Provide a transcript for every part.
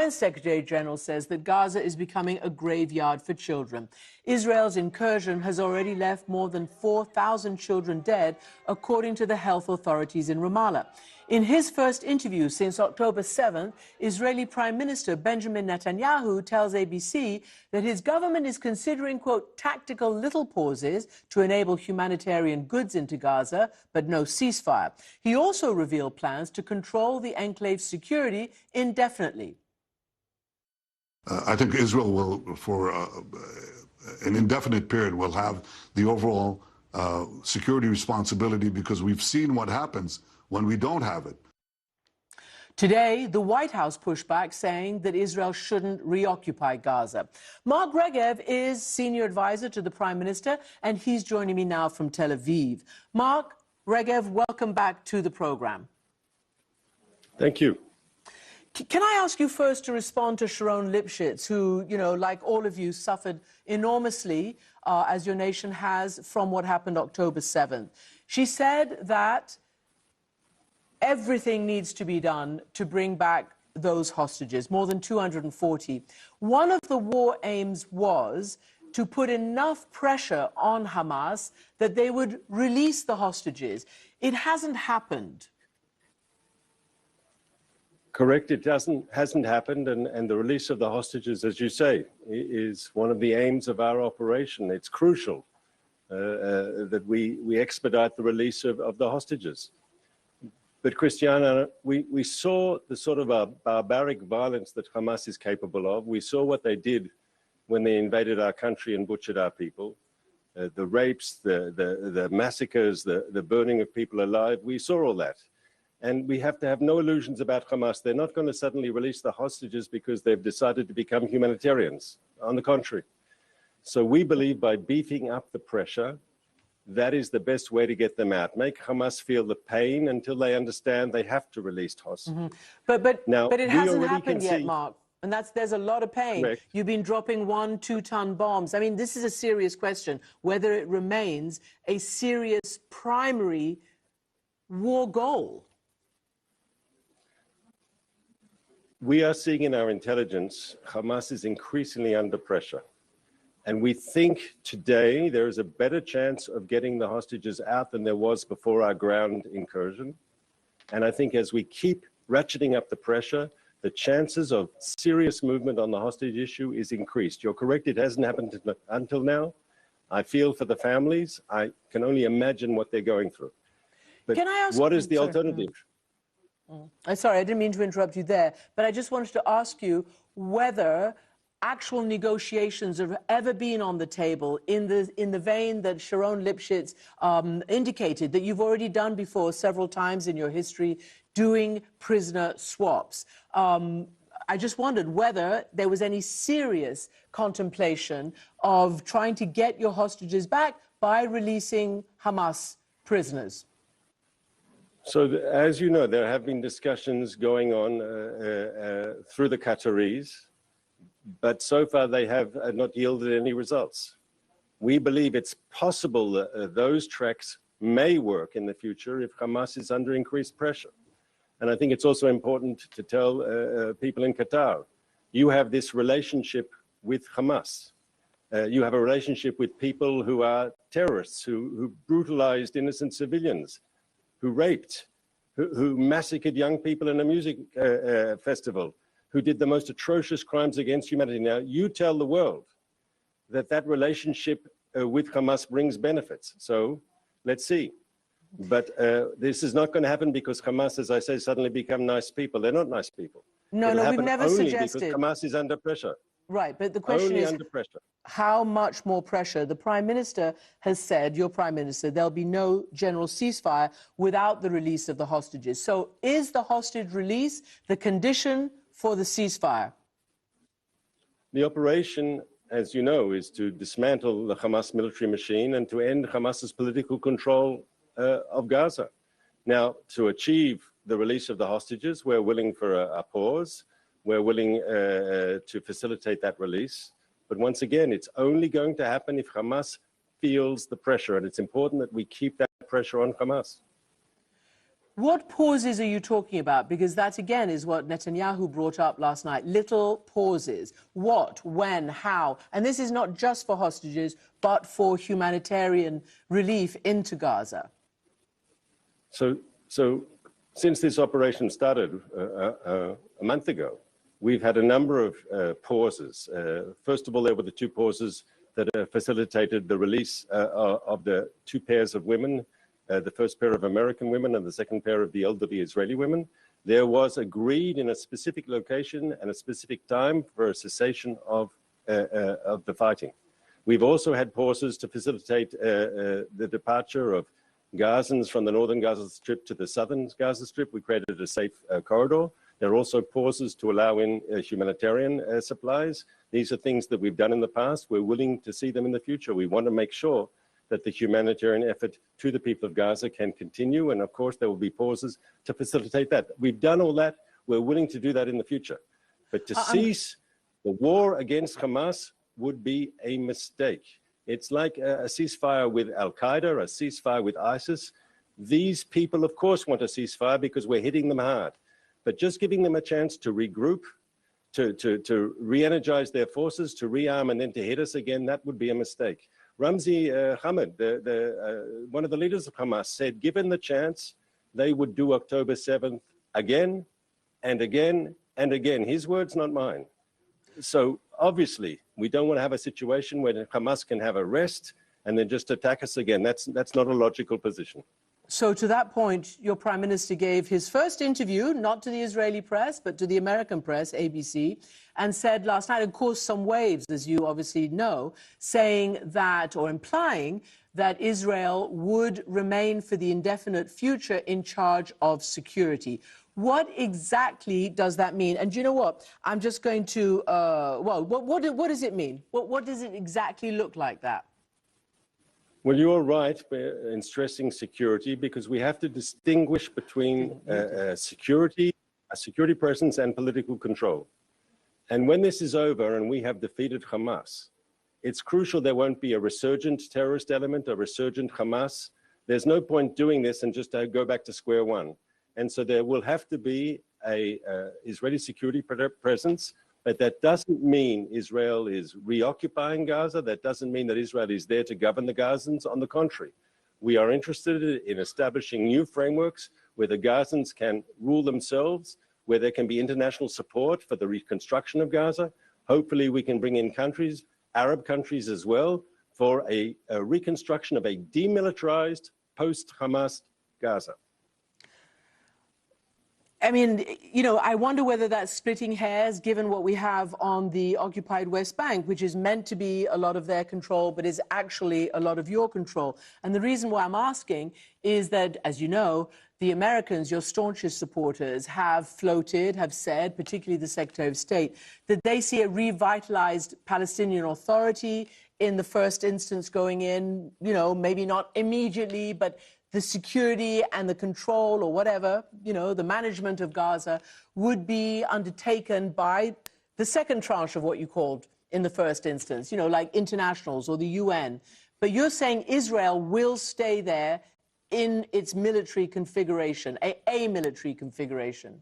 UN Secretary General says that Gaza is becoming a graveyard for children. Israel's incursion has already left more than 4,000 children dead, according to the health authorities in Ramallah. In his first interview since October 7th, Israeli Prime Minister Benjamin Netanyahu tells ABC that his government is considering, quote, tactical little pauses to enable humanitarian goods into Gaza, but no ceasefire. He also revealed plans to control the enclave's security indefinitely. I think Israel will, for an indefinite period, will have the overall security responsibility, because we've seen what happens when we don't have it. Today, the White House pushed back, saying that Israel shouldn't reoccupy Gaza. Mark Regev is senior advisor to the Prime Minister, and he's joining me now from Tel Aviv. Mark Regev, welcome back to the program. Thank you. Can I ask you first to respond to Sharon Lipschitz, who, you know, like all of you, suffered enormously, as your nation has, from what happened October 7th. She said that everything needs to be done to bring back those hostages, more than 240. One of the war aims was to put enough pressure on Hamas that they would release the hostages. It hasn't happened. Correct, it hasn't happened, and the release of the hostages, as you say, is one of the aims of our operation. It's crucial that we expedite the release of the hostages. But Christiana, we saw the sort of barbaric violence that Hamas is capable of. We saw what they did when they invaded our country and butchered our people. The rapes, the massacres, the burning of people alive, we saw all that. And we have to have no illusions about Hamas. They're not going to suddenly release the hostages because they've decided to become humanitarians. On the contrary. So we believe by beefing up the pressure, that is the best way to get them out. Make Hamas feel the pain until they understand they have to release hostages. Mm-hmm. But it hasn't happened yet, see... Mark. And there's a lot of pain. Correct. You've been dropping 1- 2-ton bombs. I mean, this is a serious question, whether it remains a serious primary war goal. We are seeing in our intelligence, Hamas is increasingly under pressure. And we think today there is a better chance of getting the hostages out than there was before our ground incursion. And I think as we keep ratcheting up the pressure, the chances of serious movement on the hostage issue is increased. You're correct, it hasn't happened until now. I feel for the families. I can only imagine what they're going through. But can I ask, what is the alternative? Sorry, I didn't mean to interrupt you there, but I just wanted to ask you whether actual negotiations have ever been on the table in the vein that Sharon Lipschitz indicated that you've already done before several times in your history, doing prisoner swaps. I just wondered whether there was any serious contemplation of trying to get your hostages back by releasing Hamas prisoners. So, as you know, there have been discussions going on through the Qataris, but so far they have not yielded any results. We believe it's possible that those tracks may work in the future if Hamas is under increased pressure. And I think it's also important to tell people in Qatar, you have this relationship with Hamas. You have a relationship with people who are terrorists, who brutalized innocent civilians, who raped, who massacred young people in a music festival, who did the most atrocious crimes against humanity. Now, you tell the world that that relationship with Hamas brings benefits. So let's see. But this is not going to happen because Hamas, as I say, suddenly become nice people. They're not nice people. No, we've never suggested. Because Hamas is under pressure. Right, but the question is, under pressure. How much more pressure? The Prime Minister has said, your Prime Minister, there'll be no general ceasefire without the release of the hostages. So is the hostage release the condition for the ceasefire? The operation, as you know, is to dismantle the Hamas military machine and to end Hamas's political control of Gaza. Now, to achieve the release of the hostages, we're willing for a pause. We're willing to facilitate that release. But once again, it's only going to happen if Hamas feels the pressure. And it's important that we keep that pressure on Hamas. What pauses are you talking about? Because that, again, is what Netanyahu brought up last night. Little pauses. What, when, how? And this is not just for hostages, but for humanitarian relief into Gaza. So since this operation started a month ago, we've had a number of pauses. First of all, there were the two pauses that facilitated the release of the two pairs of women, the first pair of American women and the second pair of the elderly Israeli women. There was agreed in a specific location and a specific time for a cessation of the fighting. We've also had pauses to facilitate the departure of Gazans from the northern Gaza Strip to the southern Gaza Strip. We created a safe corridor. There are also pauses to allow in humanitarian supplies. These are things that we've done in the past. We're willing to see them in the future. We want to make sure that the humanitarian effort to the people of Gaza can continue. And of course, there will be pauses to facilitate that. We've done all that. We're willing to do that in the future. But to cease the war against Hamas would be a mistake. It's like a ceasefire with Al-Qaeda, a ceasefire with ISIS. These people, of course, want a ceasefire because we're hitting them hard. But just giving them a chance to regroup, to re-energize their forces, to rearm, and then to hit us again, that would be a mistake. Ramzi Hamid, one of the leaders of Hamas, said given the chance, they would do October 7th again and again and again. His words, not mine. So obviously, we don't want to have a situation where Hamas can have a rest and then just attack us again. That's not a logical position. So to that point, your Prime Minister gave his first interview, not to the Israeli press, but to the American press, ABC, and said last night, and caused some waves, as you obviously know, saying that, or implying that Israel would remain for the indefinite future in charge of security. What exactly does that mean? And do you know what? I'm just going to, well, what does it mean? What does it exactly look like that? Well, you're right in stressing security because we have to distinguish between a security presence and political control. And when this is over and we have defeated Hamas, it's crucial there won't be a resurgent terrorist element, a resurgent Hamas. There's no point doing this and just go back to square one. And so there will have to be a Israeli security presence. But that doesn't mean Israel is reoccupying Gaza. That doesn't mean that Israel is there to govern the Gazans. On the contrary, we are interested in establishing new frameworks where the Gazans can rule themselves, where there can be international support for the reconstruction of Gaza. Hopefully, we can bring in countries, Arab countries as well, for a reconstruction of a demilitarized post-Hamas Gaza. I mean, you know, I wonder whether that's splitting hairs, given what we have on the occupied West Bank, which is meant to be a lot of their control, but is actually a lot of your control. And the reason why I'm asking is that, as you know, the Americans, your staunchest supporters, have floated, have said, particularly the Secretary of State, that they see a revitalized Palestinian Authority in the first instance going in, you know, maybe not immediately, but the security and the control or whatever, you know, the management of Gaza would be undertaken by the second tranche of what you called in the first instance, you know, like internationals or the UN. But you're saying Israel will stay there in its military configuration, a military configuration.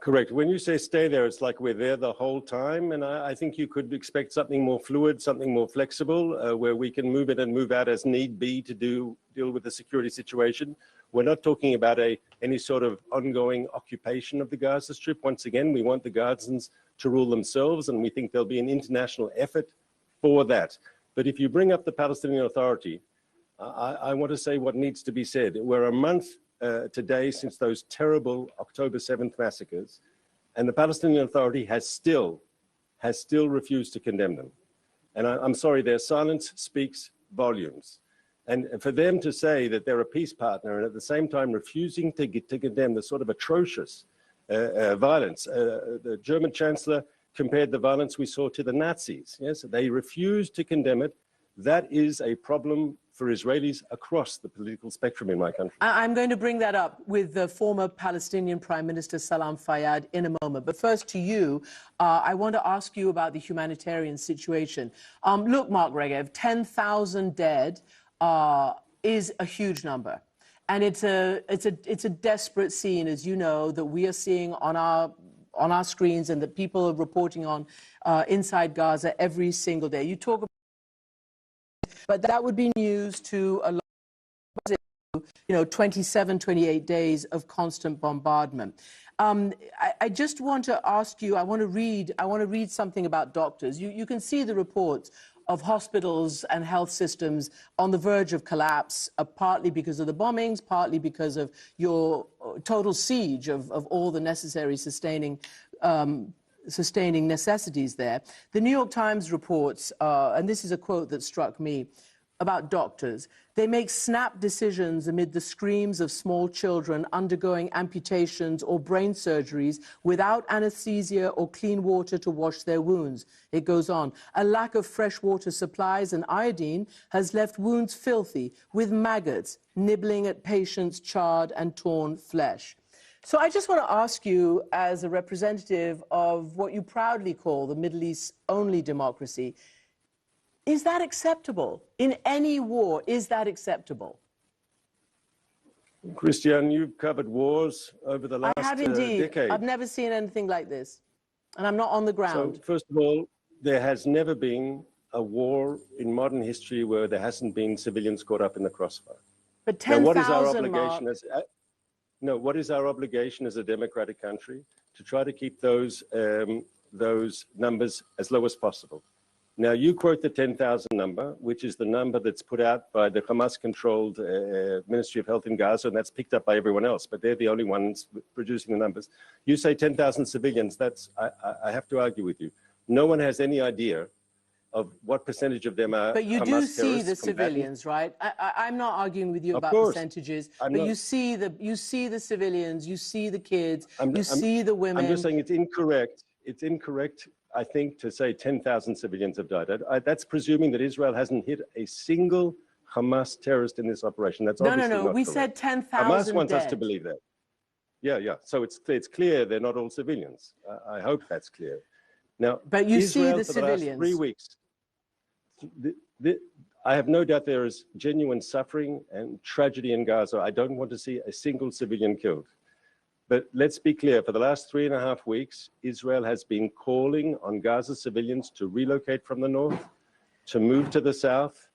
Correct. When you say stay there, it's like we're there the whole time. And I think you could expect something more fluid, something more flexible, where we can move in and move out as need be to deal with the security situation. We're not talking about any sort of ongoing occupation of the Gaza Strip. Once again, we want the Gazans to rule themselves, and we think there'll be an international effort for that. But if you bring up the Palestinian Authority, I want to say what needs to be said. We're a month today since those terrible October 7th massacres, and the Palestinian Authority has still refused to condemn them. And I'm sorry, their silence speaks volumes. And for them to say that they're a peace partner and at the same time refusing to condemn the sort of atrocious violence, the German Chancellor compared the violence we saw to the Nazis. Yes, they refused to condemn it. That is a problem for Israelis across the political spectrum in my country. I'm going to bring that up with the former Palestinian Prime Minister Salam Fayyad in a moment. But first to you, I want to ask you about the humanitarian situation. Look, Mark Regev, 10,000 dead is a huge number. And it's a desperate scene, as you know, that we are seeing on our screens and that people are reporting on inside Gaza every single day. You talk about, but that would be news to a lot of, 27, 28 days of constant bombardment. I just want to ask you, I want to read something about doctors. You can see the reports of hospitals and health systems on the verge of collapse, partly because of the bombings, partly because of your total siege of all the necessary sustaining necessities there. The New York Times reports, and this is a quote that struck me, about doctors. They make snap decisions amid the screams of small children undergoing amputations or brain surgeries without anesthesia or clean water to wash their wounds. It goes on. A lack of fresh water supplies and iodine has left wounds filthy, with maggots nibbling at patients' charred and torn flesh. So I just want to ask you, as a representative of what you proudly call the Middle East's only democracy, is that acceptable? In any war, is that acceptable? Christian, you've covered wars over the last I have indeed. decade. I've never seen anything like this. And I'm not on the ground. So, first of all, there has never been a war in modern history where there hasn't been civilians caught up in the crossfire. But 10,000, what is our obligation what is our obligation as a democratic country? To try to keep those numbers as low as possible. Now, you quote the 10,000 number, which is the number that's put out by the Hamas-controlled Ministry of Health in Gaza, and that's picked up by everyone else, but they're the only ones producing the numbers. You say 10,000 civilians, I have to argue with you. No one has any idea of what percentage of them are But you Hamas do see the combatants. Civilians, right? I'm not arguing with you Of about course. percentages, I'm but not. you see the civilians, you see the kids, you see the women. I'm just saying it's incorrect. It's incorrect, I think, to say 10,000 civilians have died. That's presuming that Israel hasn't hit a single Hamas terrorist in this operation. That's obviously not We correct. said 10,000 Hamas wants dead. us to believe that. Yeah. So it's clear they're not all civilians. I hope that's clear. Now, but you Israel, see the for civilians. the last 3 weeks, I have no doubt there is genuine suffering and tragedy in Gaza. I don't want to see a single civilian killed. But let's be clear, for the last 3.5 weeks, Israel has been calling on Gaza civilians to relocate from the north, to move to the south.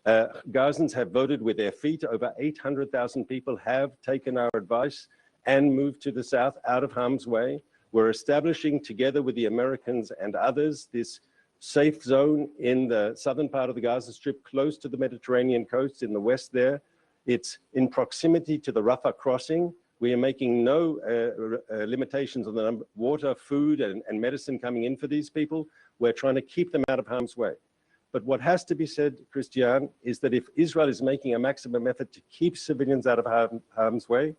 Gazans have voted with their feet. Over 800,000 people have taken our advice and moved to the south, out of harm's way. We're establishing, together with the Americans and others, this safe zone in the southern part of the Gaza Strip, close to the Mediterranean coast in the west there. It's in proximity to the Rafah crossing. We are making no limitations on the number of water, food, and medicine coming in for these people. We're trying to keep them out of harm's way. But what has to be said, Christian, is that if Israel is making a maximum effort to keep civilians out of harm's way,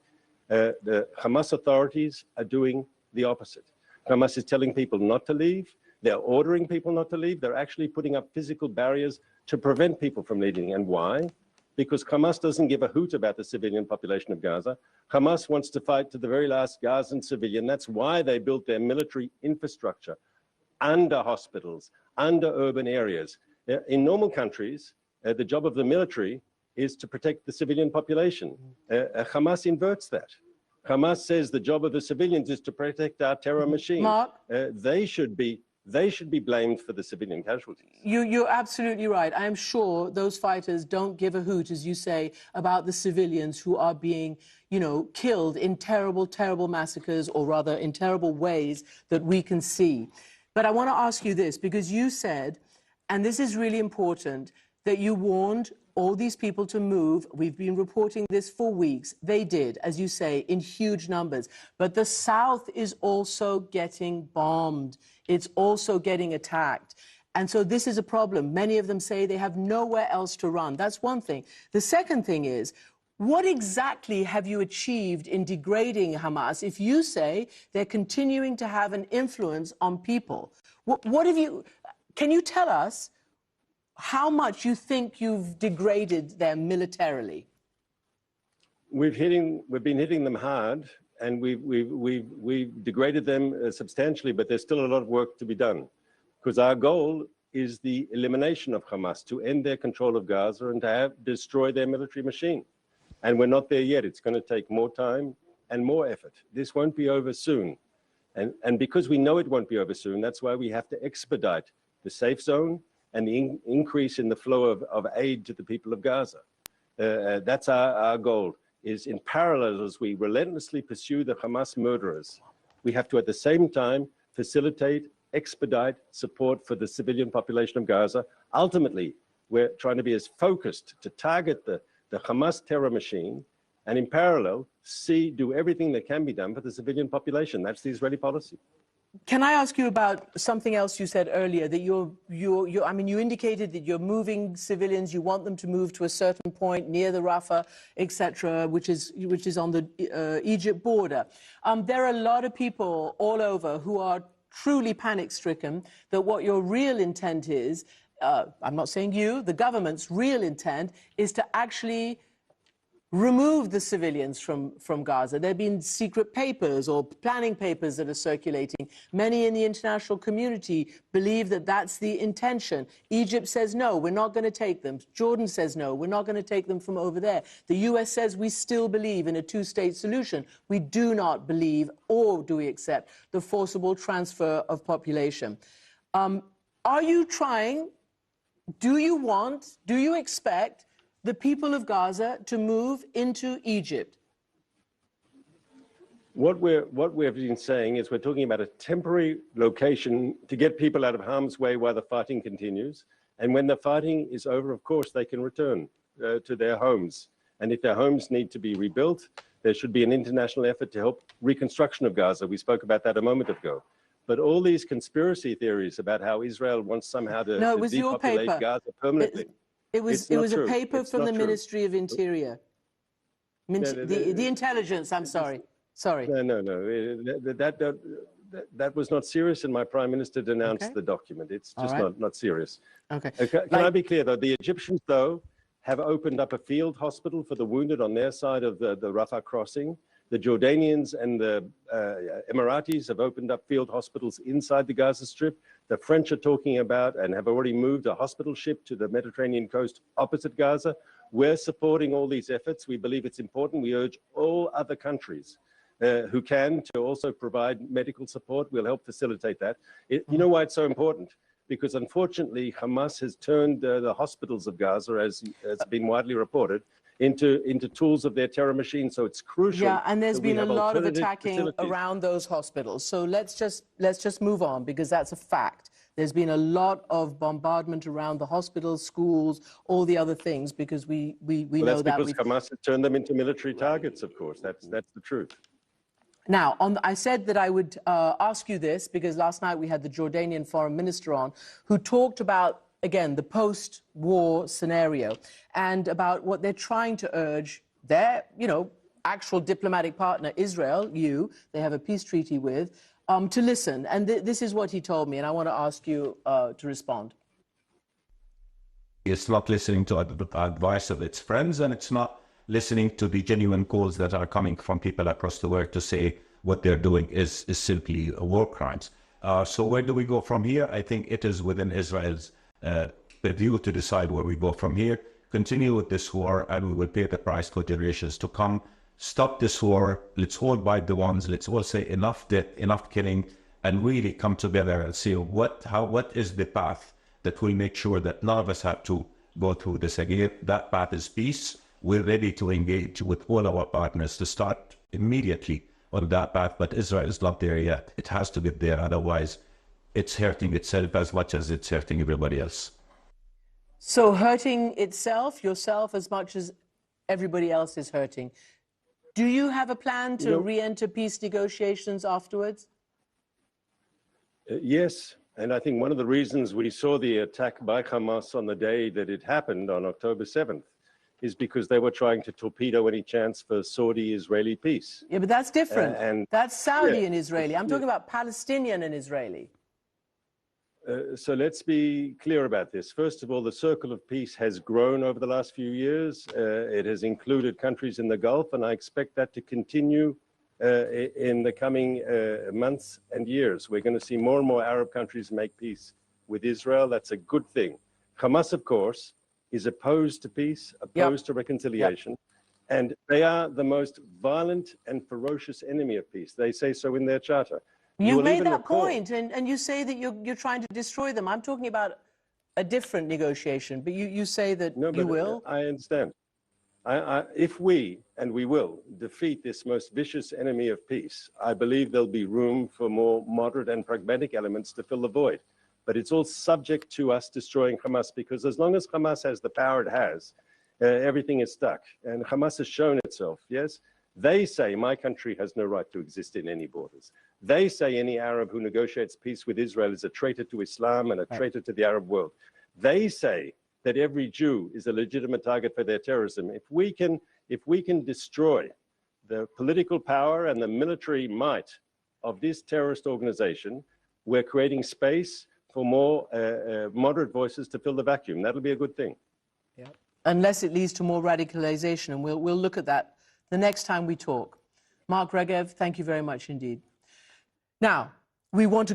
the Hamas authorities are doing the opposite. Hamas is telling people not to leave. They're ordering people not to leave. They're actually putting up physical barriers to prevent people from leaving. And why? Because Hamas doesn't give a hoot about the civilian population of Gaza. Hamas wants to fight to the very last Gazan civilian. That's why they built their military infrastructure under hospitals, under urban areas. In normal countries, the job of the military is to protect the civilian population. Hamas inverts that. Hamas says the job of the civilians is to protect our terror machine. Mark? They should be blamed for the civilian casualties. You're absolutely right. I am sure those fighters don't give a hoot, as you say, about the civilians who are being, killed in terrible, terrible massacres, or rather in terrible ways that we can see. But I want to ask you this, because you said, and this is really important, that you warned all these people to move. We've been reporting this for weeks. They did, as you say, in huge numbers. But the South is also getting bombed. It's also getting attacked. And so this is a problem. Many of them say they have nowhere else to run. That's one thing. The second thing is, what exactly have you achieved in degrading Hamas if you say they're continuing to have an influence on people? What have you... Can you tell us how much you think you've degraded them militarily? We've been hitting them hard, and we've degraded them substantially, but there's still a lot of work to be done, because our goal is the elimination of Hamas, to end their control of Gaza and to destroy their military machine. And we're not there yet. It's going to take more time and more effort. This won't be over soon. And because we know it won't be over soon, that's why we have to expedite the safe zone and the increase in the flow of aid to the people of Gaza. That's our goal, is in parallel as we relentlessly pursue the Hamas murderers, we have to at the same time facilitate, expedite support for the civilian population of Gaza. Ultimately, we're trying to be as focused to target the Hamas terror machine, and in parallel, do everything that can be done for the civilian population. That's the Israeli policy. Can I ask you about something else you said earlier, that I mean, you indicated that you're moving civilians, you want them to move to a certain point near the Rafah, etc., which is on the Egypt border. There are a lot of people all over who are truly panic-stricken that what your real intent is, I'm not saying you, the government's real intent is to actually remove the civilians from Gaza. There have been secret papers or planning papers that are circulating. Many in the international community believe that that's the intention. Egypt says, no, we're not going to take them. Jordan says, no, we're not going to take them from over there. The US says we still believe in a two-state solution. We do not believe, or do we accept, the forcible transfer of population. Are you trying, do you expect the people of Gaza to move into Egypt? What we've been saying is we're talking about a temporary location to get people out of harm's way while the fighting continues. And when the fighting is over, of course, they can return to their homes. And if their homes need to be rebuilt, there should be an international effort to help reconstruction of Gaza. We spoke about that a moment ago. But all these conspiracy theories about how Israel wants somehow to depopulate Gaza permanently. It was a paper from the Ministry of Interior. The intelligence, I'm sorry. No. That was not serious, and my Prime Minister denounced the document. It's just not serious. Okay. Can I be clear, though? The Egyptians, though, have opened up a field hospital for the wounded on their side of the Rafah crossing. The Jordanians and the Emiratis have opened up field hospitals inside the Gaza Strip. The French are talking about and have already moved a hospital ship to the Mediterranean coast opposite Gaza. We're supporting all these efforts. We believe it's important. We urge all other countries who can to also provide medical support. We'll help facilitate that. You know why it's so important? Because unfortunately, Hamas has turned the hospitals of Gaza, as has been widely reported, into tools of their terror machine. So it's crucial. Yeah, and there's been a lot of attacking around those hospitals. So let's just move on, because that's a fact. There's been a lot of bombardment around the hospitals, schools, all the other things, because we know that. That's because Hamas has turned them into military targets, of course. That's the truth. Now, I said that I would ask you this, because last night we had the Jordanian foreign minister on, who talked about, again, the post-war scenario and about what they're trying to urge their, actual diplomatic partner, Israel, they have a peace treaty with, to listen. And this is what he told me, and I want to ask you to respond. It's not listening to the advice of its friends, and it's not listening to the genuine calls that are coming from people across the world to say what they're doing is simply war crimes. So where do we go from here? I think it is within Israel's view to decide where we go from here. Continue with this war, and we will pay the price for generations to come. Stop this war. Let's all bite the ones. Let's all say enough death, enough killing, and really come together and see what is the path that will make sure that none of us have to go through this again. That path is peace. We're ready to engage with all our partners to start immediately on that path, but Israel is not there yet. It has to get there, otherwise it's hurting itself as much as it's hurting everybody else. So hurting itself, yourself, as much as everybody else is hurting. Do you have a plan to re-enter peace negotiations afterwards? Yes, and I think one of the reasons we saw the attack by Hamas on the day that it happened on October 7th is because they were trying to torpedo any chance for Saudi-Israeli peace. Yeah, but that's different. That's Saudi and Israeli. I'm talking about Palestinian and Israeli. So let's be clear about this. First of all, the circle of peace has grown over the last few years. It has included countries in the Gulf, and I expect that to continue in the coming months and years. We're going to see more and more Arab countries make peace with Israel. That's a good thing. Hamas, of course, is opposed to peace, opposed to reconciliation. And they are the most violent and ferocious enemy of peace. They say so in their charter. You made that point, and you say that you're trying to destroy them. I'm talking about a different negotiation, but you say that you will. I understand. If we, and we will, defeat this most vicious enemy of peace, I believe there'll be room for more moderate and pragmatic elements to fill the void. But it's all subject to us destroying Hamas, because as long as Hamas has the power it has, everything is stuck. And Hamas has shown itself, yes? They say my country has no right to exist in any borders. They say any Arab who negotiates peace with Israel is a traitor to Islam and a traitor to the Arab world. They say that every Jew is a legitimate target for their terrorism. If we can destroy the political power and the military might of this terrorist organization, we're creating space for more moderate voices to fill the vacuum. That'll be a good thing. Yeah. Unless it leads to more radicalization, and we'll look at that the next time we talk. Mark Regev, thank you very much indeed. Now, we want to